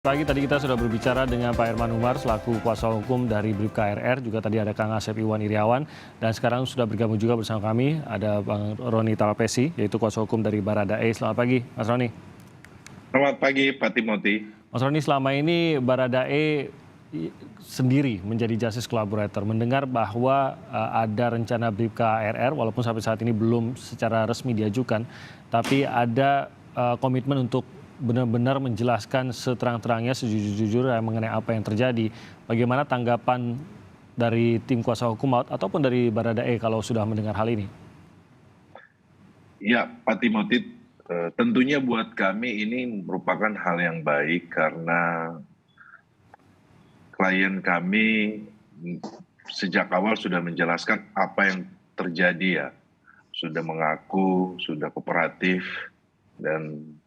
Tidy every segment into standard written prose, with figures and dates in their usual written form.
Pagi tadi kita sudah berbicara dengan Pak Herman Umar selaku kuasa hukum dari Bribka RR, juga tadi ada Kang Asep Iwan Iriawan, dan sekarang sudah bergabung juga bersama kami ada Bang Roni Talapesi, yaitu kuasa hukum dari Baradae. Selamat pagi, Mas Roni. Selamat pagi, Pak Timothy. Mas Roni, selama ini Baradae sendiri menjadi justice collaborator, mendengar bahwa ada rencana Bribka RR, walaupun sampai saat ini belum secara resmi diajukan, tapi ada komitmen untuk benar-benar menjelaskan seterang-terangnya, sejujur-jujurnya mengenai apa yang terjadi. Bagaimana tanggapan dari tim kuasa hukum ataupun dari Baradae kalau sudah mendengar hal ini? Ya, Pak Timothy, tentunya buat kami ini merupakan hal yang baik karena klien kami sejak awal sudah menjelaskan apa yang terjadi ya. Sudah mengaku, sudah kooperatif, dan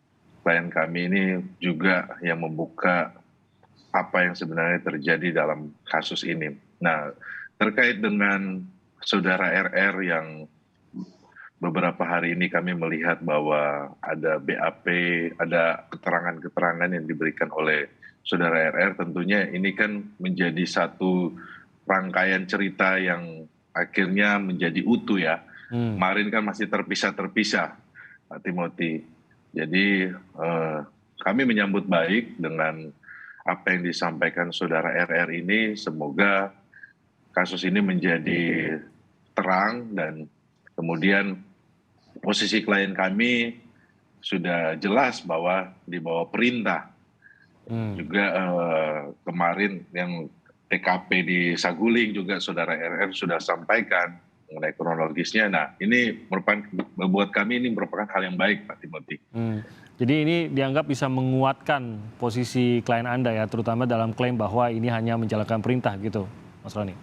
klien kami ini juga yang membuka apa yang sebenarnya terjadi dalam kasus ini. Nah, terkait dengan saudara RR yang beberapa hari ini kami melihat bahwa ada BAP, ada keterangan-keterangan yang diberikan oleh saudara RR, tentunya ini kan menjadi satu rangkaian cerita yang akhirnya menjadi utuh ya. Kemarin kan masih terpisah-terpisah, Pak Timothy. Jadi kami menyambut baik dengan apa yang disampaikan saudara RR ini. Semoga kasus ini menjadi terang dan kemudian posisi klien kami sudah jelas bahwa di bawah perintah. Juga kemarin yang TKP di Saguling juga saudara RR sudah sampaikan mengenai kronologisnya. Nah, ini buat kami ini merupakan hal yang baik, Pak Timothy. Jadi ini dianggap bisa menguatkan posisi klien Anda ya, terutama dalam klaim bahwa ini hanya menjalankan perintah gitu, Mas Roni.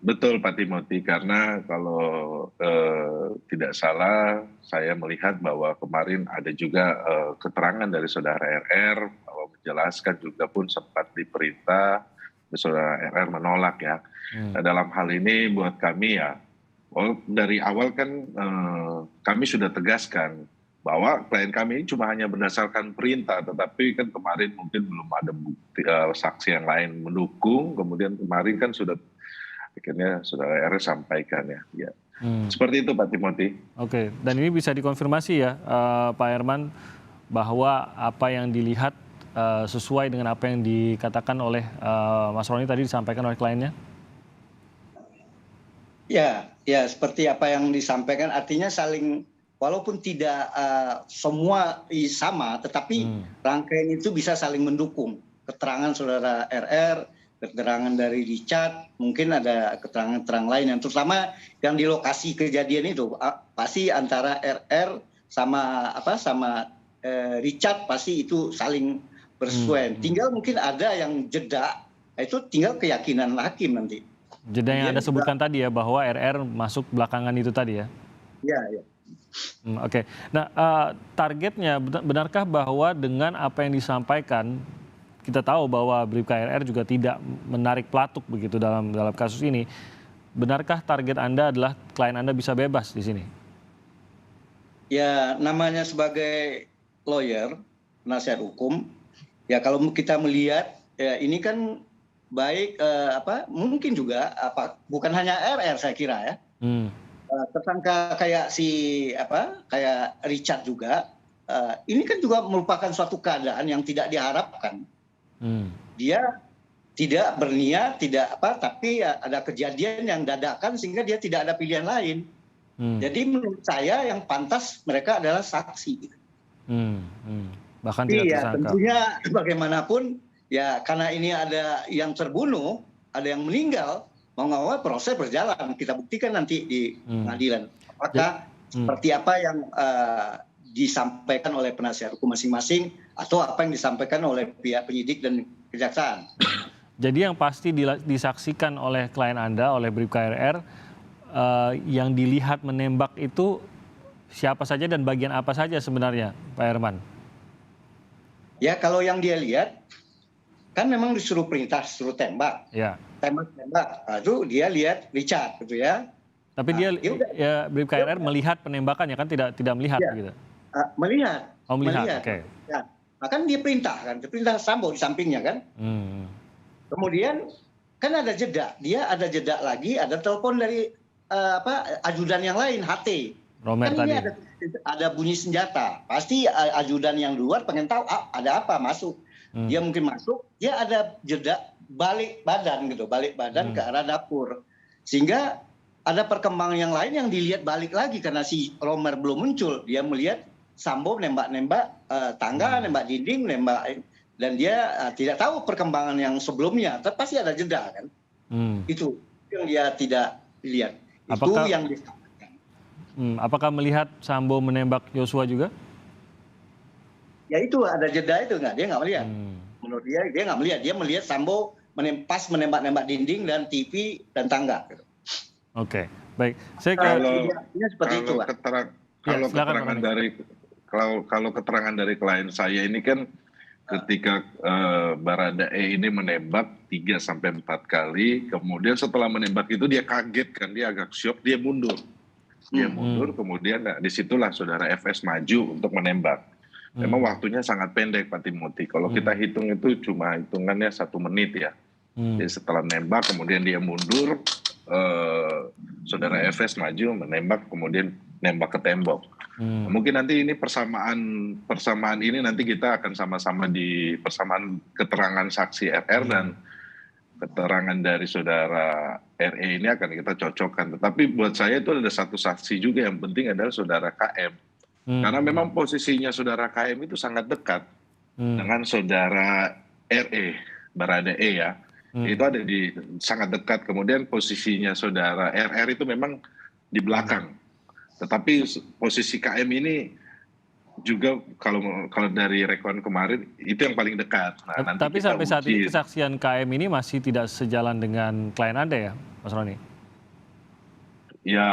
Betul Pak Timothy, karena kalau tidak salah saya melihat bahwa kemarin ada juga keterangan dari saudara RR bahwa menjelaskan juga pun sempat diperintah, saudara RR menolak ya. Nah, dalam hal ini buat kami ya, dari awal kan kami sudah tegaskan bahwa klien kami ini cuma hanya berdasarkan perintah, tetapi kan kemarin mungkin belum ada bukti saksi yang lain mendukung, kemudian kemarin kan sudah akhirnya saudara RR sampaikan ya. Seperti itu Pak Timothy. Oke, dan ini bisa dikonfirmasi ya Pak Herman bahwa apa yang dilihat sesuai dengan apa yang dikatakan oleh Mas Roni tadi disampaikan oleh kliennya? Ya, seperti apa yang disampaikan, artinya saling, walaupun tidak semua sama, tetapi rangkaian itu bisa saling mendukung. Keterangan saudara RR, keterangan dari Richard, mungkin ada keterangan-keterangan lain yang terutama yang di lokasi kejadian itu pasti antara RR sama Richard pasti itu saling bersesuaian. Tinggal mungkin ada yang jeda, itu tinggal keyakinan hakim nanti. Jeda yang Anda sebutkan tadi ya, bahwa RR masuk belakangan itu tadi ya? Iya. Oke. Nah, targetnya benarkah bahwa dengan apa yang disampaikan, kita tahu bahwa Bribka RR juga tidak menarik pelatuk begitu dalam kasus ini. Benarkah target Anda adalah klien Anda bisa bebas di sini? Ya, namanya sebagai lawyer, penasihat hukum, ya kalau kita melihat ya ini kan baik mungkin juga bukan hanya RR saya kira ya. Tersangka kayak kayak Richard juga, ini kan juga merupakan suatu keadaan yang tidak diharapkan. Dia tidak berniat, tapi ada kejadian yang dadakan sehingga dia tidak ada pilihan lain. Jadi menurut saya yang pantas mereka adalah saksi. Bahkan tidak tersangka. Tentunya bagaimanapun ya, karena ini ada yang terbunuh, ada yang meninggal, mau nggak mau proses berjalan. Kita buktikan nanti di pengadilan. Apakah seperti apa yang disampaikan oleh penasihat hukum masing-masing atau apa yang disampaikan oleh pihak penyidik dan kejaksaan. Jadi yang pasti disaksikan oleh klien Anda, oleh Bribka RR, yang dilihat menembak itu siapa saja dan bagian apa saja sebenarnya, Pak Herman? Ya, kalau yang dia lihat, kan memang disuruh perintah, disuruh tembak. Ya. Tembak. Itu dia lihat Richard gitu ya. Tapi Bribka RR melihat penembakannya kan tidak melihat gitu. Melihat. Oh, melihat. Oke. Ya. Nah, kan dia perintah Sambo di sampingnya kan. Kemudian kan ada jeda, dia ada jeda lagi, ada telepon dari ajudan yang lain, HT. Romer Kan ini tadi. ada bunyi senjata. Pasti ajudan yang luar pengen tahu ada apa masuk. Dia mungkin masuk, dia ada jeda balik badan ke arah dapur. Sehingga ada perkembangan yang lain yang dilihat balik lagi karena si Romer belum muncul. Dia melihat Sambo nembak-nembak tangga, nembak dinding, dan dia tidak tahu perkembangan yang sebelumnya. Tapi pasti ada jeda kan. Itu yang dia tidak lihat. Itu yang disampaikan. Apakah melihat Sambo menembak Yosua juga? Ya itu ada jeda itu nggak? Dia nggak melihat. Menurut dia nggak melihat. Dia melihat Sambo menembak-nembak dinding dan TV dan tangga. Oke, baik. Saya kalau keterangan dari klien saya ini kan ketika Baradae ini menembak 3 sampai 4 kali, kemudian setelah menembak itu dia kaget kan, dia agak syok, dia mundur. Kemudian disitulah saudara FS maju untuk menembak. Memang waktunya sangat pendek Pak Timothy. Kalau kita hitung itu cuma hitungannya 1 menit ya. Jadi setelah nembak kemudian dia mundur, saudara FS maju menembak kemudian nembak ke tembok. Mungkin nanti ini persamaan ini nanti kita akan sama-sama di persamaan keterangan saksi RR dan keterangan dari saudara RE ini akan kita cocokkan. Tetapi buat saya itu ada satu saksi juga yang penting adalah saudara KM. Karena memang posisinya saudara KM itu sangat dekat dengan saudara RE, Baradae ya. Itu ada sangat dekat. Kemudian posisinya saudara RR itu memang di belakang. Tetapi posisi KM ini juga kalau dari rekon kemarin itu yang paling dekat. Nah, tapi sampai saat ini kesaksian KM ini masih tidak sejalan dengan klien Anda ya, Mas Roni? Ya,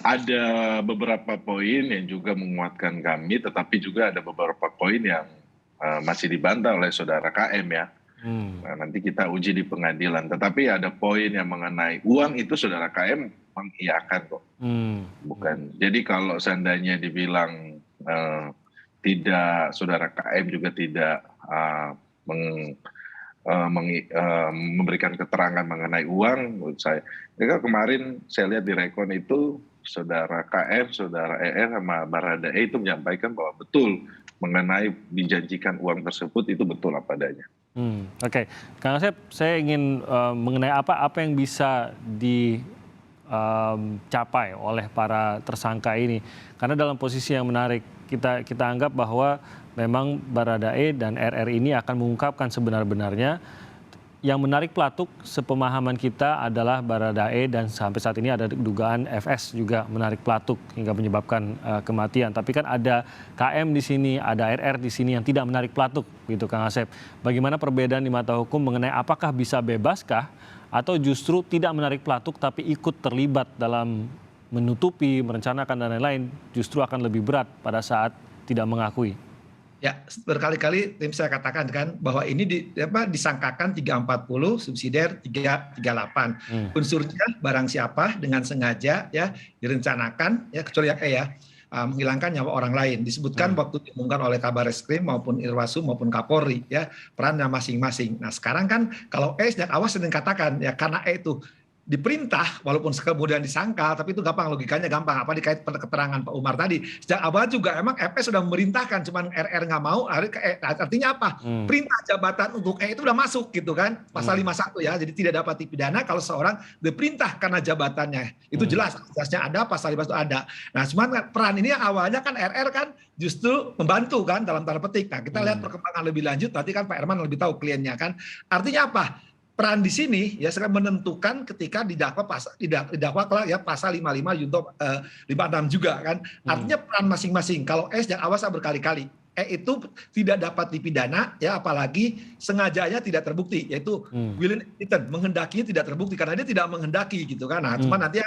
ada beberapa poin yang juga menguatkan kami, tetapi juga ada beberapa poin yang masih dibantah oleh saudara KM ya. Nah, nanti kita uji di pengadilan. Tetapi ada poin yang mengenai uang itu saudara KM mengiyakan kok. Bukan. Jadi kalau seandainya dibilang tidak, saudara KM juga tidak memberikan keterangan mengenai uang, menurut saya. Jadi kemarin saya lihat di rekon itu saudara KM, saudara ER sama Baradae itu menyampaikan bahwa betul mengenai dijanjikan uang tersebut itu betul apa adanya. Oke, Kang Asep, saya ingin mengenai apa yang bisa dicapai oleh para tersangka ini, karena dalam posisi yang menarik kita anggap bahwa memang Baradae dan RR ini akan mengungkapkan sebenar-benarnya. Yang menarik pelatuk sepemahaman kita adalah Baradae dan sampai saat ini ada dugaan FS juga menarik pelatuk hingga menyebabkan kematian. Tapi kan ada KM di sini, ada RR di sini yang tidak menarik pelatuk, gitu Kang Asep. Bagaimana perbedaan di mata hukum mengenai apakah bisa bebaskah atau justru tidak menarik pelatuk tapi ikut terlibat dalam menutupi, merencanakan dan lain-lain, justru akan lebih berat pada saat tidak mengakui? Ya, berkali-kali tim saya katakan kan bahwa ini disangkakan 340, subsidiar 338. Unsurnya barang siapa dengan sengaja ya direncanakan ya, kecuali yang menghilangkan nyawa orang lain. Disebutkan waktu diumumkan oleh Kabar Reskrim maupun Irwasum maupun Kapolri ya, perannya masing-masing. Nah, sekarang kan kalau sejak awal sering katakan ya, karena itu diperintah walaupun kemudian disangkal, tapi itu gampang, logikanya gampang. Apa dikait keterangan Pak Umar tadi, sejak awal juga emang FS sudah memerintahkan, cuman RR nggak mau. Artinya apa? Perintah jabatan untuk itu udah masuk gitu kan, pasal 51 ya. Jadi tidak dapat dipidana kalau seorang diperintah karena jabatannya. Itu jelas, asasnya ada, pasal 51 ada. Nah, cuman peran ini yang awalnya kan RR kan justru membantu kan dalam tanda petik. Nah, kita lihat perkembangan lebih lanjut, nanti kan Pak Herman lebih tahu kliennya kan. Artinya apa? Peran di sini ya sekarang menentukan ketika didakwa ya pasal 55 junto 56 juga kan. Artinya peran masing-masing. Kalau sejak awal saya berkali-kali itu tidak dapat dipidana ya, apalagi sengajanya tidak terbukti, yaitu willing intent, menghendakinya tidak terbukti karena dia tidak menghendaki gitu kan. Nah, cuma nanti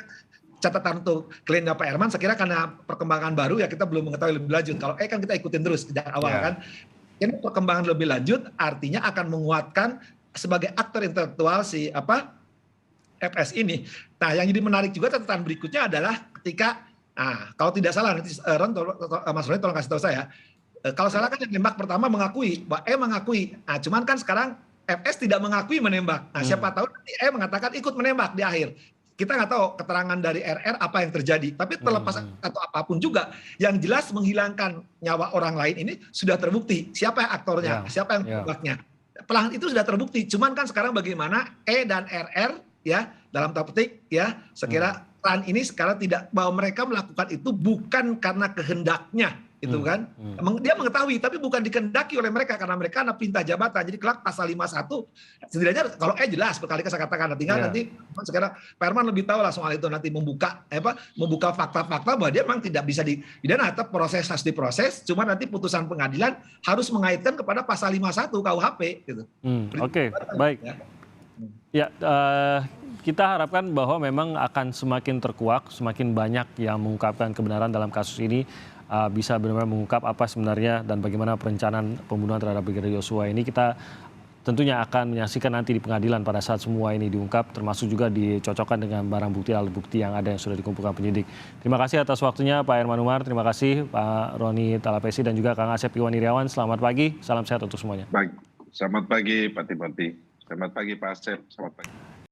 catatan untuk kliennya Pak Herman sekira karena perkembangan baru ya kita belum mengetahui lebih lanjut. Kalau kan kita ikutin terus sejak awal kan. Ini perkembangan lebih lanjut artinya akan menguatkan sebagai aktor intelektual si FS ini. Nah, yang jadi menarik juga catatan berikutnya adalah ketika, kalau tidak salah nanti Mas Roni tolong kasih tahu saya, Kalau salah kan yang nembak pertama mengakui, Mbak E mengakui. Nah, cuman kan sekarang FS tidak mengakui menembak. Nah, siapa tahu nanti E mengatakan ikut menembak di akhir. Kita nggak tahu keterangan dari RR apa yang terjadi. Tapi terlepas atau apapun juga, yang jelas menghilangkan nyawa orang lain ini sudah terbukti. Siapa yang aktornya, siapa yang menembaknya. Pelanggan itu sudah terbukti. Cuman kan sekarang bagaimana E dan RR ya dalam tanda petik ya sekira peran ini sekarang tidak bahwa mereka melakukan itu bukan karena kehendaknya itu kan. Dia mengetahui tapi bukan dikehendaki oleh mereka karena mereka anak perintah jabatan. Jadi kelak pasal 51 setidaknya kalau jelas berkali-kali saya katakan tinggal nanti sekarang Pak Herman lebih tahu lah soal itu nanti membuka fakta-fakta bahwa dia memang tidak bisa dipidana atau proses harus diproses cuma nanti putusan pengadilan harus mengaitkan kepada pasal 51 KUHP gitu. Oke, baik. Ya, kita harapkan bahwa memang akan semakin terkuak, semakin banyak yang mengungkapkan kebenaran dalam kasus ini, bisa benar-benar mengungkap apa sebenarnya dan bagaimana perencanaan pembunuhan terhadap Brigadir Yosua ini. Kita tentunya akan menyaksikan nanti di pengadilan pada saat semua ini diungkap, termasuk juga dicocokkan dengan barang bukti, alat bukti yang ada yang sudah dikumpulkan penyidik. Terima kasih atas waktunya Pak Herman Umar, terima kasih Pak Roni Talapesi dan juga Kang Asep Iwan Iriawan. Selamat pagi, salam sehat untuk semuanya. Baik, selamat pagi Pak Timothy. Selamat pagi Pak Asep, selamat pagi.